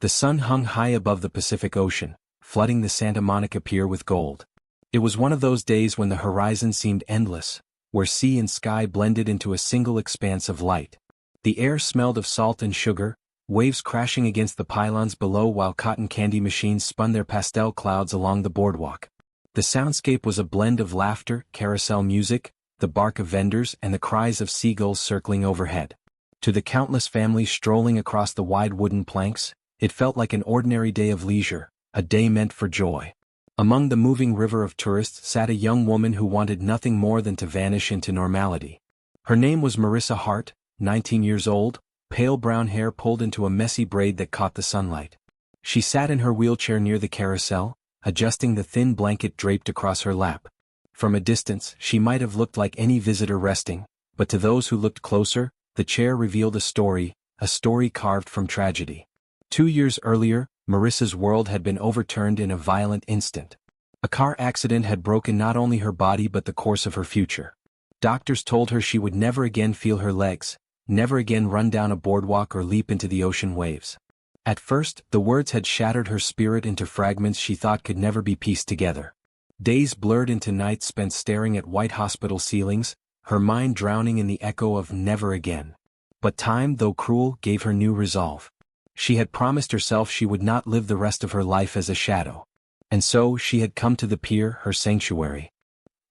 The sun hung high above the Pacific Ocean, flooding the Santa Monica Pier with gold. It was one of those days when the horizon seemed endless, where sea and sky blended into a single expanse of light. The air smelled of salt and sugar, waves crashing against the pylons below while cotton candy machines spun their pastel clouds along the boardwalk. The soundscape was a blend of laughter, carousel music, the bark of vendors, and the cries of seagulls circling overhead. To the countless families strolling across the wide wooden planks, it felt like an ordinary day of leisure, a day meant for joy. Among the moving river of tourists sat a young woman who wanted nothing more than to vanish into normality. Her name was Marissa Hart, 19 years old, pale brown hair pulled into a messy braid that caught the sunlight. She sat in her wheelchair near the carousel, adjusting the thin blanket draped across her lap. From a distance, she might have looked like any visitor resting, but to those who looked closer, the chair revealed a story carved from tragedy. 2 years earlier, Marissa's world had been overturned in a violent instant. A car accident had broken not only her body but the course of her future. Doctors told her she would never again feel her legs, never again run down a boardwalk or leap into the ocean waves. At first, the words had shattered her spirit into fragments she thought could never be pieced together. Days blurred into nights spent staring at white hospital ceilings, her mind drowning in the echo of never again. But time, though cruel, gave her new resolve. She had promised herself she would not live the rest of her life as a shadow. And so she had come to the pier, her sanctuary.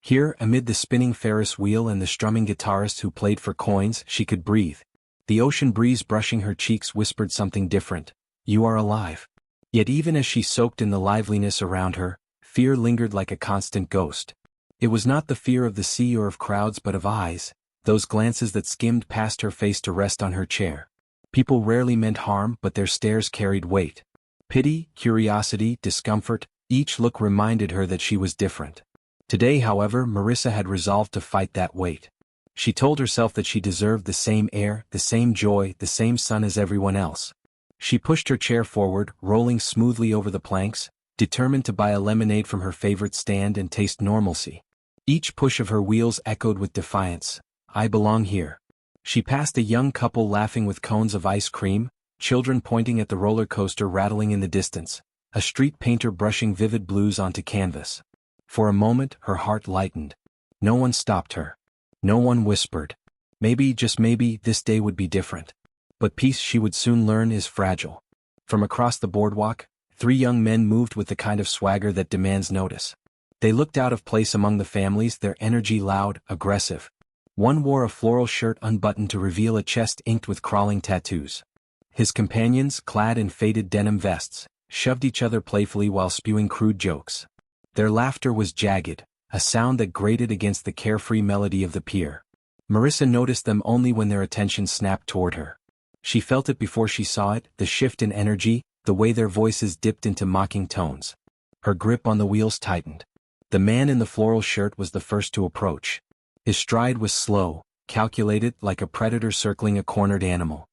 Here, amid the spinning Ferris wheel and the strumming guitarist who played for coins, she could breathe. The ocean breeze brushing her cheeks whispered something different. You are alive. Yet even as she soaked in the liveliness around her, fear lingered like a constant ghost. It was not the fear of the sea or of crowds but of eyes, those glances that skimmed past her face to rest on her chair. People rarely meant harm, but their stares carried weight. Pity, curiosity, discomfort, each look reminded her that she was different. Today, however, Marissa had resolved to fight that weight. She told herself that she deserved the same air, the same joy, the same sun as everyone else. She pushed her chair forward, rolling smoothly over the planks, determined to buy a lemonade from her favorite stand and taste normalcy. Each push of her wheels echoed with defiance. I belong here. She passed a young couple laughing with cones of ice cream, children pointing at the roller coaster rattling in the distance, a street painter brushing vivid blues onto canvas. For a moment, her heart lightened. No one stopped her. No one whispered. Maybe, just maybe, this day would be different. But peace, she would soon learn, is fragile. From across the boardwalk, 3 young men moved with the kind of swagger that demands notice. They looked out of place among the families, their energy loud, aggressive. One wore a floral shirt unbuttoned to reveal a chest inked with crawling tattoos. His companions, clad in faded denim vests, shoved each other playfully while spewing crude jokes. Their laughter was jagged, a sound that grated against the carefree melody of the pier. Marissa noticed them only when their attention snapped toward her. She felt it before she saw it, the shift in energy, the way their voices dipped into mocking tones. Her grip on the wheels tightened. The man in the floral shirt was the first to approach. His stride was slow, calculated, like a predator circling a cornered animal.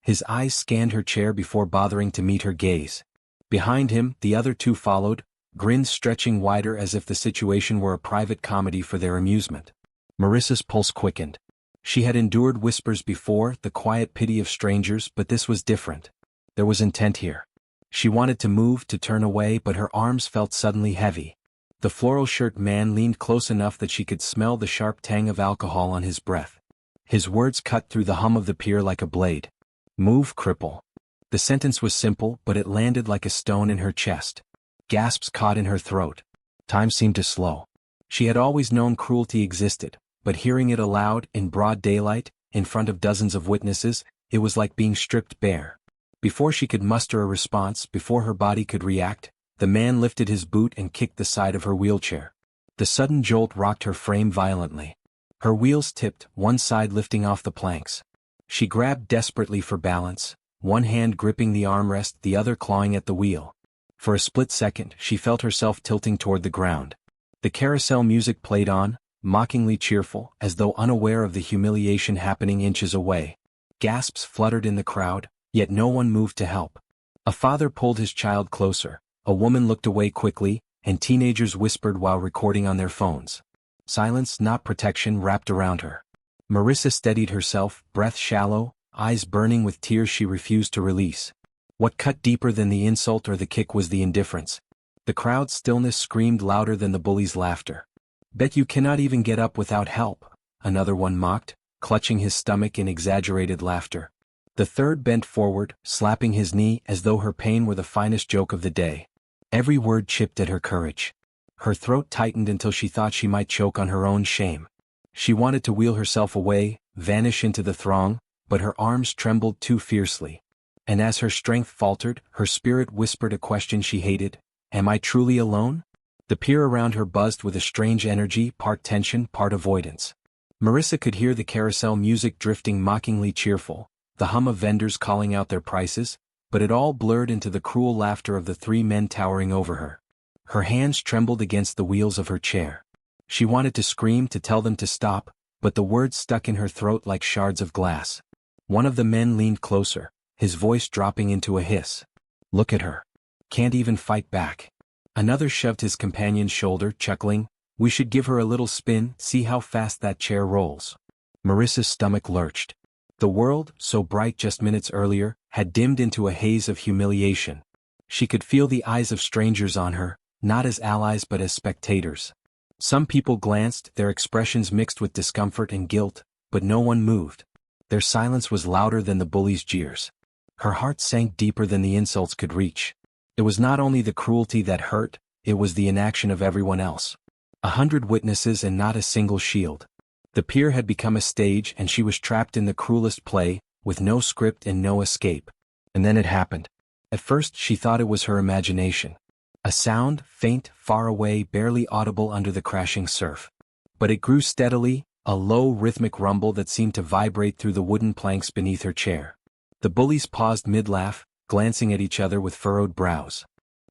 His eyes scanned her chair before bothering to meet her gaze. Behind him, the other 2 followed, grins stretching wider as if the situation were a private comedy for their amusement. Marissa's pulse quickened. She had endured whispers before, the quiet pity of strangers, but this was different. There was intent here. She wanted to move, to turn away, but her arms felt suddenly heavy. The floral shirt man leaned close enough that she could smell the sharp tang of alcohol on his breath. His words cut through the hum of the pier like a blade. Move, cripple. The sentence was simple, but it landed like a stone in her chest. Gasps caught in her throat. Time seemed to slow. She had always known cruelty existed, but hearing it aloud, in broad daylight, in front of dozens of witnesses, it was like being stripped bare. Before she could muster a response, before her body could react, the man lifted his boot and kicked the side of her wheelchair. The sudden jolt rocked her frame violently. Her wheels tipped, one side lifting off the planks. She grabbed desperately for balance, one hand gripping the armrest, the other clawing at the wheel. For a split second, she felt herself tilting toward the ground. The carousel music played on, mockingly cheerful, as though unaware of the humiliation happening inches away. Gasps fluttered in the crowd, yet no one moved to help. A father pulled his child closer. A woman looked away quickly, and teenagers whispered while recording on their phones. Silence, not protection, wrapped around her. Marissa steadied herself, breath shallow, eyes burning with tears she refused to release. What cut deeper than the insult or the kick was the indifference. The crowd's stillness screamed louder than the bully's laughter. "Bet you cannot even get up without help," another one mocked, clutching his stomach in exaggerated laughter. The third bent forward, slapping his knee as though her pain were the finest joke of the day. Every word chipped at her courage. Her throat tightened until she thought she might choke on her own shame. She wanted to wheel herself away, vanish into the throng, but her arms trembled too fiercely. And as her strength faltered, her spirit whispered a question she hated: "Am I truly alone?" The pier around her buzzed with a strange energy, part tension, part avoidance. Marissa could hear the carousel music drifting mockingly cheerful, the hum of vendors calling out their prices, but it all blurred into the cruel laughter of the three men towering over her. Her hands trembled against the wheels of her chair. She wanted to scream, to tell them to stop, but the words stuck in her throat like shards of glass. One of the men leaned closer, his voice dropping into a hiss. "Look at her. Can't even fight back." Another shoved his companion's shoulder, chuckling, "We should give her a little spin, see how fast that chair rolls." Marissa's stomach lurched. The world, so bright just minutes earlier, had dimmed into a haze of humiliation. She could feel the eyes of strangers on her, not as allies but as spectators. Some people glanced, their expressions mixed with discomfort and guilt, but no one moved. Their silence was louder than the bully's jeers. Her heart sank deeper than the insults could reach. It was not only the cruelty that hurt, it was the inaction of everyone else. 100 witnesses and not a single shield. The pier had become a stage and she was trapped in the cruelest play, with no script and no escape. And then it happened. At first she thought it was her imagination. A sound, faint, far away, barely audible under the crashing surf. But it grew steadily, a low rhythmic rumble that seemed to vibrate through the wooden planks beneath her chair. The bullies paused mid-laugh, glancing at each other with furrowed brows.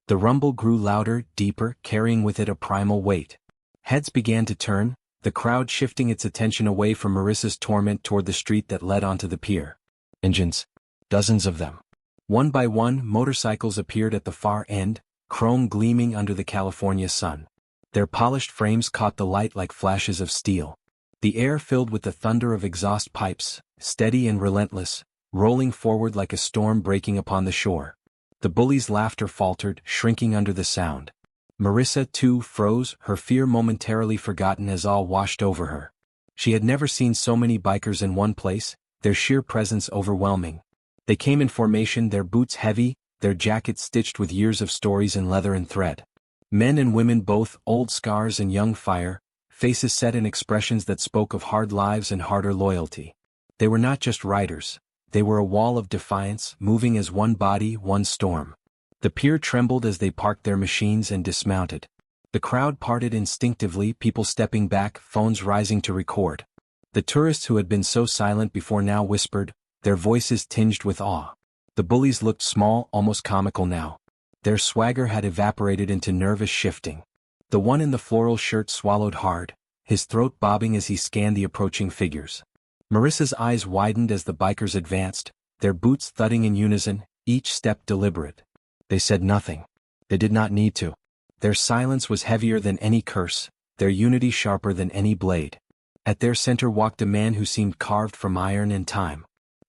The rumble grew louder, deeper, carrying with it a primal weight. Heads began to turn, the crowd shifting its attention away from Marissa's torment toward the street that led onto the pier. Engines. Dozens of them. One by one, motorcycles appeared at the far end, chrome gleaming under the California sun. Their polished frames caught the light like flashes of steel. The air filled with the thunder of exhaust pipes, steady and relentless, rolling forward like a storm breaking upon the shore. The bully's laughter faltered, shrinking under the sound. Marissa, too, froze, her fear momentarily forgotten as all washed over her. She had never seen so many bikers in one place, their sheer presence overwhelming. They came in formation, their boots heavy, their jackets stitched with years of stories in leather and thread. Men and women both, old scars and young fire, faces set in expressions that spoke of hard lives and harder loyalty. They were not just riders. They were a wall of defiance, moving as one body, one storm. The pier trembled as they parked their machines and dismounted. The crowd parted instinctively, people stepping back, phones rising to record. The tourists who had been so silent before now whispered, their voices tinged with awe. The bullies looked small, almost comical now. Their swagger had evaporated into nervous shifting. The one in the floral shirt swallowed hard, his throat bobbing as he scanned the approaching figures. Marissa's eyes widened as the bikers advanced, their boots thudding in unison, each step deliberate. They said nothing. They did not need to. Their silence was heavier than any curse, their unity sharper than any blade. At their center walked a man who seemed carved from iron and time.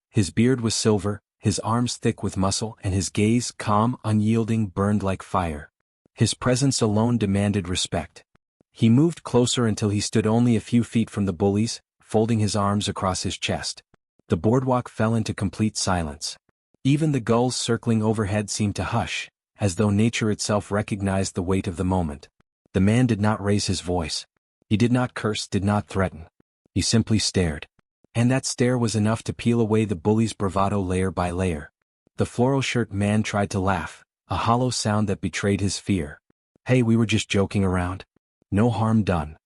His beard was silver, his arms thick with muscle, and his gaze, calm, unyielding, burned like fire. His presence alone demanded respect. He moved closer until he stood only a few feet from the bullies, folding his arms across his chest. The boardwalk fell into complete silence. Even the gulls circling overhead seemed to hush, as though nature itself recognized the weight of the moment. The man did not raise his voice. He did not curse, did not threaten. He simply stared. And that stare was enough to peel away the bully's bravado layer by layer. The floral shirt man tried to laugh, a hollow sound that betrayed his fear. "Hey, we were just joking around. No harm done."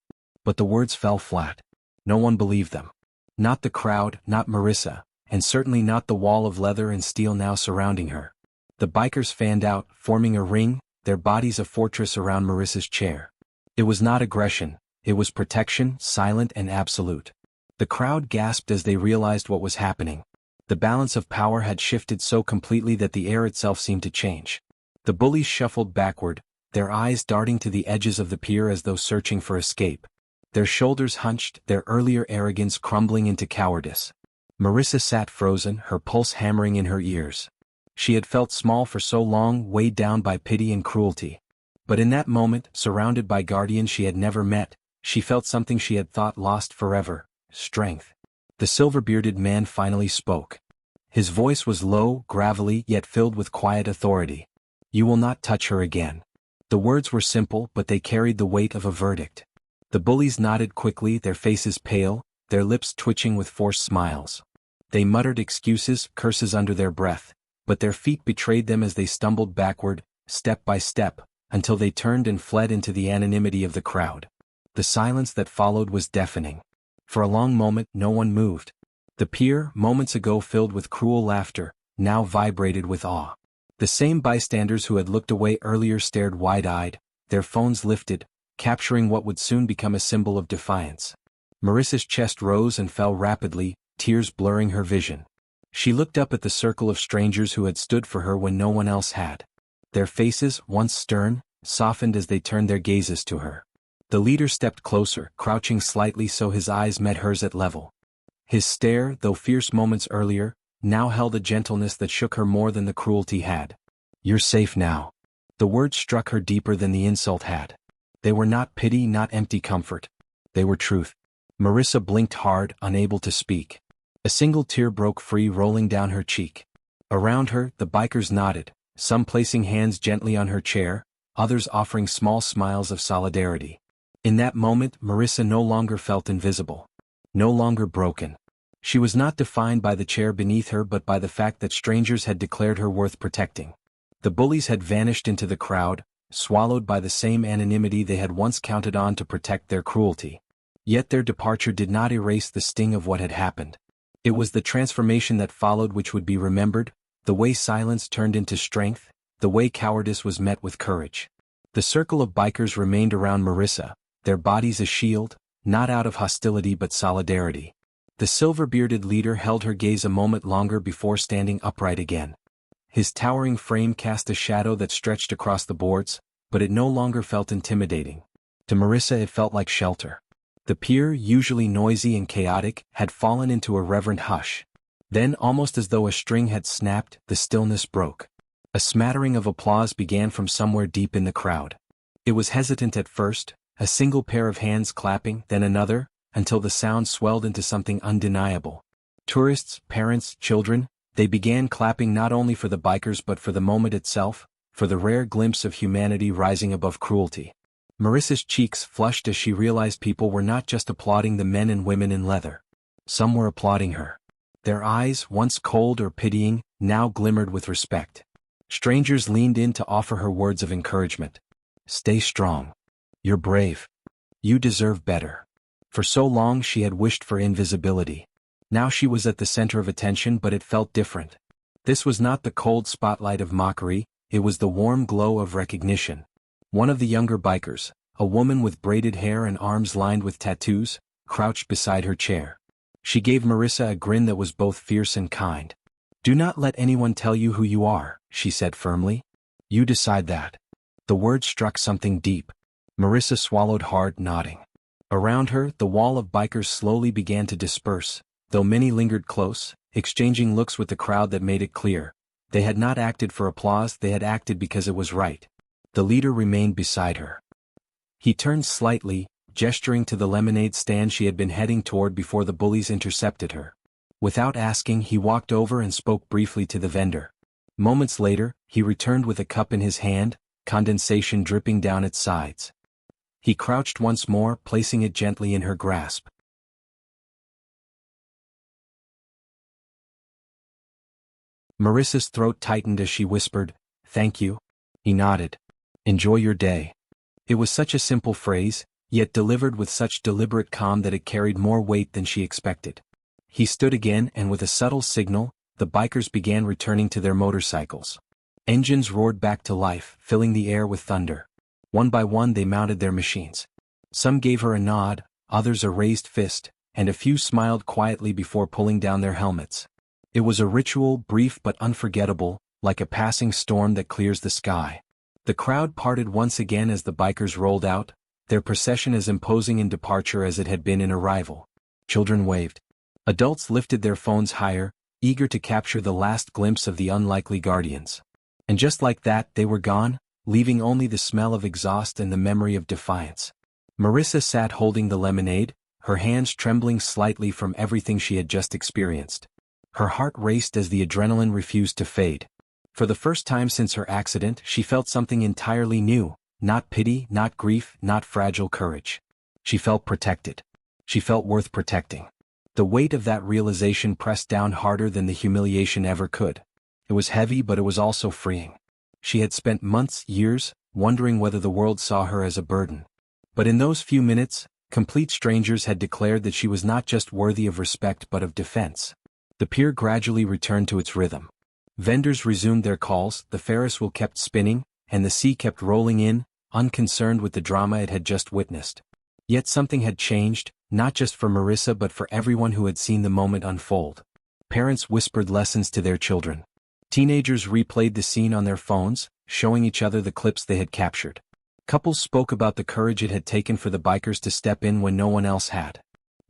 But the words fell flat. No one believed them. Not the crowd, not Marissa, and certainly not the wall of leather and steel now surrounding her. The bikers fanned out, forming a ring, their bodies a fortress around Marissa's chair. It was not aggression, it was protection, silent and absolute. The crowd gasped as they realized what was happening. The balance of power had shifted so completely that the air itself seemed to change. The bullies shuffled backward, their eyes darting to the edges of the pier as though searching for escape. Their shoulders hunched, their earlier arrogance crumbling into cowardice. Marissa sat frozen, her pulse hammering in her ears. She had felt small for so long, weighed down by pity and cruelty. But in that moment, surrounded by guardians she had never met, she felt something she had thought lost forever: strength. The silver-bearded man finally spoke. His voice was low, gravelly, yet filled with quiet authority. "You will not touch her again." The words were simple, but they carried the weight of a verdict. The bullies nodded quickly, their faces pale, their lips twitching with forced smiles. They muttered excuses, curses under their breath, but their feet betrayed them as they stumbled backward, step by step, until they turned and fled into the anonymity of the crowd. The silence that followed was deafening. For a long moment no one moved. The pier, moments ago filled with cruel laughter, now vibrated with awe. The same bystanders who had looked away earlier stared wide-eyed, their phones lifted, capturing what would soon become a symbol of defiance. Marissa's chest rose and fell rapidly, tears blurring her vision. She looked up at the circle of strangers who had stood for her when no one else had. Their faces, once stern, softened as they turned their gazes to her. The leader stepped closer, crouching slightly so his eyes met hers at level. His stare, though fierce moments earlier, now held a gentleness that shook her more than the cruelty had. "You're safe now." The words struck her deeper than the insult had. They were not pity, not empty comfort. They were truth. Marissa blinked hard, unable to speak. A single tear broke free, rolling down her cheek. Around her, the bikers nodded, some placing hands gently on her chair, others offering small smiles of solidarity. In that moment, Marissa no longer felt invisible. No longer broken. She was not defined by the chair beneath her but by the fact that strangers had declared her worth protecting. The bullies had vanished into the crowd, swallowed by the same anonymity they had once counted on to protect their cruelty. Yet their departure did not erase the sting of what had happened. It was the transformation that followed which would be remembered, the way silence turned into strength, the way cowardice was met with courage. The circle of bikers remained around Marissa, their bodies a shield, not out of hostility but solidarity. The silver-bearded leader held her gaze a moment longer before standing upright again. His towering frame cast a shadow that stretched across the boards, but it no longer felt intimidating. To Marissa it felt like shelter. The pier, usually noisy and chaotic, had fallen into a reverent hush. Then, almost as though a string had snapped, the stillness broke. A smattering of applause began from somewhere deep in the crowd. It was hesitant at first, a single pair of hands clapping, then another, until the sound swelled into something undeniable. Tourists, parents, children, they began clapping not only for the bikers but for the moment itself, for the rare glimpse of humanity rising above cruelty. Marissa's cheeks flushed as she realized people were not just applauding the men and women in leather. Some were applauding her. Their eyes, once cold or pitying, now glimmered with respect. Strangers leaned in to offer her words of encouragement. "Stay strong. You're brave. You deserve better." For so long she had wished for invisibility. Now she was at the center of attention, but it felt different. This was not the cold spotlight of mockery, it was the warm glow of recognition. One of the younger bikers, a woman with braided hair and arms lined with tattoos, crouched beside her chair. She gave Marissa a grin that was both fierce and kind. "Do not let anyone tell you who you are," she said firmly. "You decide that." The words struck something deep. Marissa swallowed hard, nodding. Around her, the wall of bikers slowly began to disperse, though many lingered close, exchanging looks with the crowd that made it clear. They had not acted for applause, they had acted because it was right. The leader remained beside her. He turned slightly, gesturing to the lemonade stand she had been heading toward before the bullies intercepted her. Without asking, he walked over and spoke briefly to the vendor. Moments later, he returned with a cup in his hand, condensation dripping down its sides. He crouched once more, placing it gently in her grasp. Marissa's throat tightened as she whispered, "Thank you." He nodded. "Enjoy your day." It was such a simple phrase, yet delivered with such deliberate calm that it carried more weight than she expected. He stood again and with a subtle signal, the bikers began returning to their motorcycles. Engines roared back to life, filling the air with thunder. One by one they mounted their machines. Some gave her a nod, others a raised fist, and a few smiled quietly before pulling down their helmets. It was a ritual, brief but unforgettable, like a passing storm that clears the sky. The crowd parted once again as the bikers rolled out, their procession as imposing in departure as it had been in arrival. Children waved. Adults lifted their phones higher, eager to capture the last glimpse of the unlikely guardians. And just like that, they were gone, leaving only the smell of exhaust and the memory of defiance. Marissa sat holding the lemonade, her hands trembling slightly from everything she had just experienced. Her heart raced as the adrenaline refused to fade. For the first time since her accident, she felt something entirely new, not pity, not grief, not fragile courage. She felt protected. She felt worth protecting. The weight of that realization pressed down harder than the humiliation ever could. It was heavy, but it was also freeing. She had spent months, years, wondering whether the world saw her as a burden. But in those few minutes, complete strangers had declared that she was not just worthy of respect but of defense. The pier gradually returned to its rhythm. Vendors resumed their calls, the Ferris wheel kept spinning, and the sea kept rolling in, unconcerned with the drama it had just witnessed. Yet something had changed, not just for Marissa but for everyone who had seen the moment unfold. Parents whispered lessons to their children. Teenagers replayed the scene on their phones, showing each other the clips they had captured. Couples spoke about the courage it had taken for the bikers to step in when no one else had.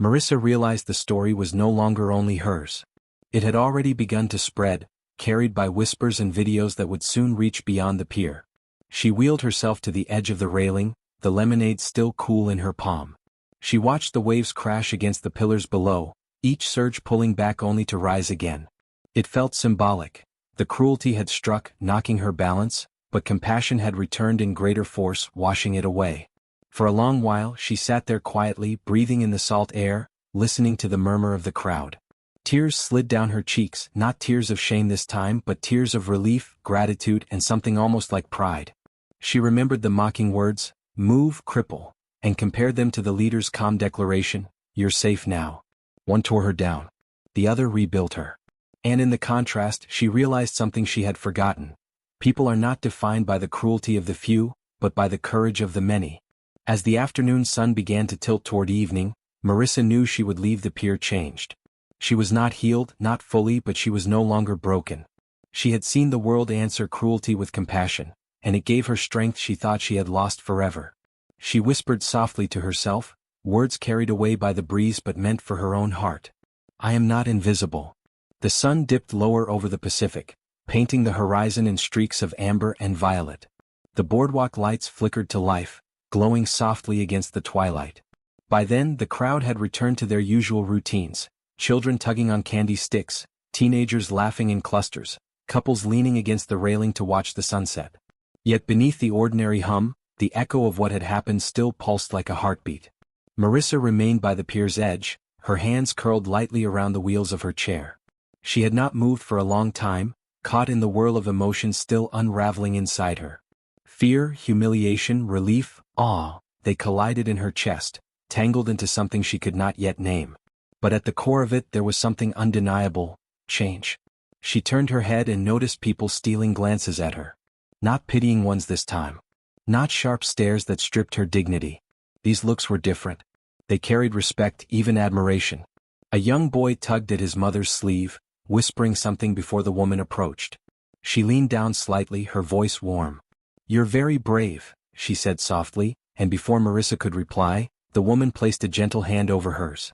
Marissa realized the story was no longer only hers. It had already begun to spread, carried by whispers and videos that would soon reach beyond the pier. She wheeled herself to the edge of the railing, the lemonade still cool in her palm. She watched the waves crash against the pillars below, each surge pulling back only to rise again. It felt symbolic. The cruelty had struck, knocking her balance, but compassion had returned in greater force, washing it away. For a long while she sat there quietly, breathing in the salt air, listening to the murmur of the crowd. Tears slid down her cheeks, not tears of shame this time but tears of relief, gratitude and something almost like pride. She remembered the mocking words, "Move, cripple," and compared them to the leader's calm declaration, "You're safe now." One tore her down. The other rebuilt her. And in the contrast she realized something she had forgotten. People are not defined by the cruelty of the few, but by the courage of the many. As the afternoon sun began to tilt toward evening, Marissa knew she would leave the pier changed. She was not healed, not fully, but she was no longer broken. She had seen the world answer cruelty with compassion, and it gave her strength she thought she had lost forever. She whispered softly to herself, words carried away by the breeze but meant for her own heart. "I am not invisible." The sun dipped lower over the Pacific, painting the horizon in streaks of amber and violet. The boardwalk lights flickered to life, glowing softly against the twilight. By then the crowd had returned to their usual routines. Children tugging on candy sticks, teenagers laughing in clusters, couples leaning against the railing to watch the sunset. Yet beneath the ordinary hum, the echo of what had happened still pulsed like a heartbeat. Marissa remained by the pier's edge, her hands curled lightly around the wheels of her chair. She had not moved for a long time, caught in the whirl of emotions still unraveling inside her. Fear, humiliation, relief, awe, they collided in her chest, tangled into something she could not yet name. But at the core of it there was something undeniable, change. She turned her head and noticed people stealing glances at her. Not pitying ones this time. Not sharp stares that stripped her dignity. These looks were different. They carried respect, even admiration. A young boy tugged at his mother's sleeve, whispering something before the woman approached. She leaned down slightly, her voice warm. "You're very brave," she said softly, and before Marissa could reply, the woman placed a gentle hand over hers.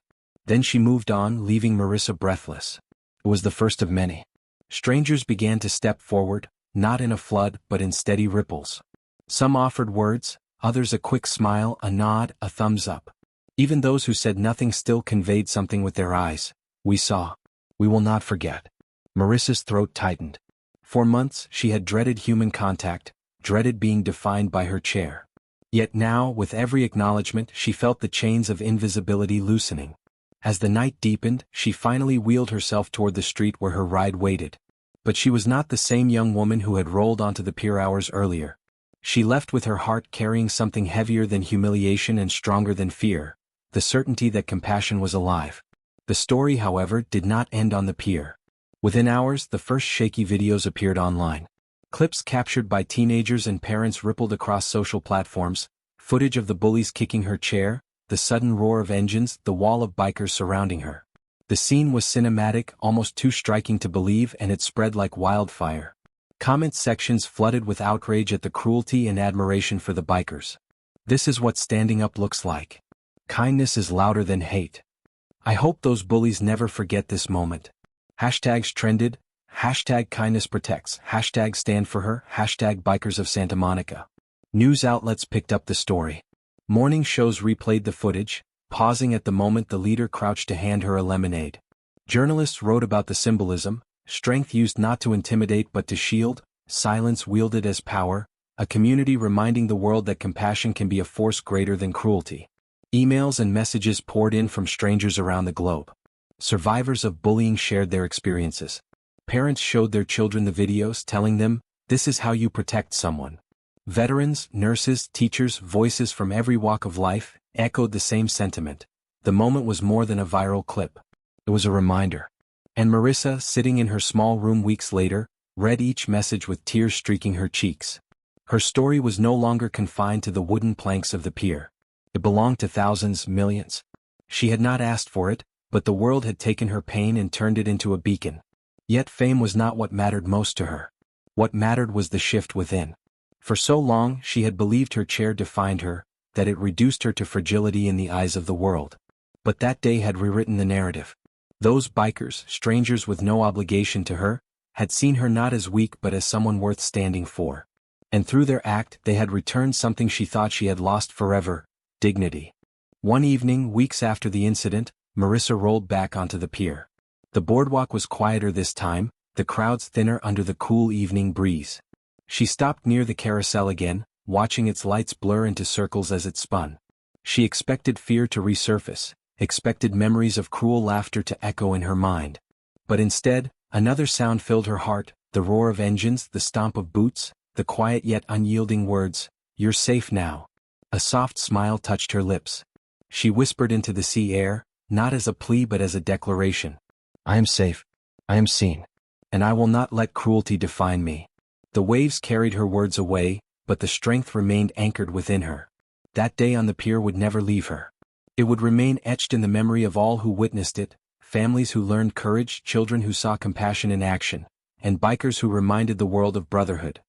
Then she moved on, leaving Marissa breathless. It was the first of many. Strangers began to step forward, not in a flood but in steady ripples. Some offered words, others a quick smile, a nod, a thumbs up. Even those who said nothing still conveyed something with their eyes. "We saw. We will not forget." Marissa's throat tightened. For months she had dreaded human contact, dreaded being defined by her chair. Yet now, with every acknowledgement, she felt the chains of invisibility loosening. As the night deepened, she finally wheeled herself toward the street where her ride waited. But she was not the same young woman who had rolled onto the pier hours earlier. She left with her heart carrying something heavier than humiliation and stronger than fear, the certainty that compassion was alive. The story, however, did not end on the pier. Within hours, the first shaky videos appeared online. Clips captured by teenagers and parents rippled across social platforms, footage of the bullies kicking her chair, the sudden roar of engines, the wall of bikers surrounding her. The scene was cinematic, almost too striking to believe, and it spread like wildfire. Comment sections flooded with outrage at the cruelty and admiration for the bikers. "This is what standing up looks like. Kindness is louder than hate. I hope those bullies never forget this moment." Hashtags trended, hashtag kindness protects, hashtag stand for her, hashtag bikers of Santa Monica. News outlets picked up the story. Morning shows replayed the footage, pausing at the moment the leader crouched to hand her a lemonade. Journalists wrote about the symbolism, strength used not to intimidate but to shield, silence wielded as power, a community reminding the world that compassion can be a force greater than cruelty. Emails and messages poured in from strangers around the globe. Survivors of bullying shared their experiences. Parents showed their children the videos telling them, "This is how you protect someone." Veterans, nurses, teachers, voices from every walk of life, echoed the same sentiment. The moment was more than a viral clip. It was a reminder. And Marissa, sitting in her small room weeks later, read each message with tears streaking her cheeks. Her story was no longer confined to the wooden planks of the pier. It belonged to thousands, millions. She had not asked for it, but the world had taken her pain and turned it into a beacon. Yet fame was not what mattered most to her. What mattered was the shift within. For so long she had believed her chair defined her, that it reduced her to fragility in the eyes of the world. But that day had rewritten the narrative. Those bikers, strangers with no obligation to her, had seen her not as weak but as someone worth standing for. And through their act they had returned something she thought she had lost forever: dignity. One evening, weeks after the incident, Marissa rolled back onto the pier. The boardwalk was quieter this time, the crowds thinner under the cool evening breeze. She stopped near the carousel again, watching its lights blur into circles as it spun. She expected fear to resurface, expected memories of cruel laughter to echo in her mind. But instead, another sound filled her heart, the roar of engines, the stomp of boots, the quiet yet unyielding words, "You're safe now." A soft smile touched her lips. She whispered into the sea air, not as a plea but as a declaration. "I am safe. I am seen. And I will not let cruelty define me." The waves carried her words away, but the strength remained anchored within her. That day on the pier would never leave her. It would remain etched in the memory of all who witnessed it, families who learned courage, children who saw compassion in action, and bikers who reminded the world of brotherhood.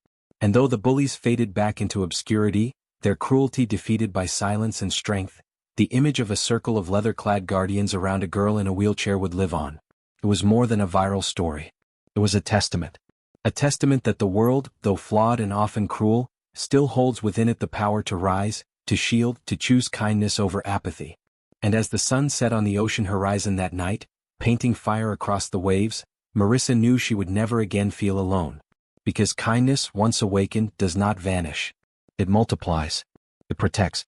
And though the bullies faded back into obscurity, their cruelty defeated by silence and strength, the image of a circle of leather-clad guardians around a girl in a wheelchair would live on. It was more than a viral story. It was a testament. A testament that the world, though flawed and often cruel, still holds within it the power to rise, to shield, to choose kindness over apathy. And as the sun set on the ocean horizon that night, painting fire across the waves, Marissa knew she would never again feel alone. Because kindness, once awakened, does not vanish. It multiplies. It protects.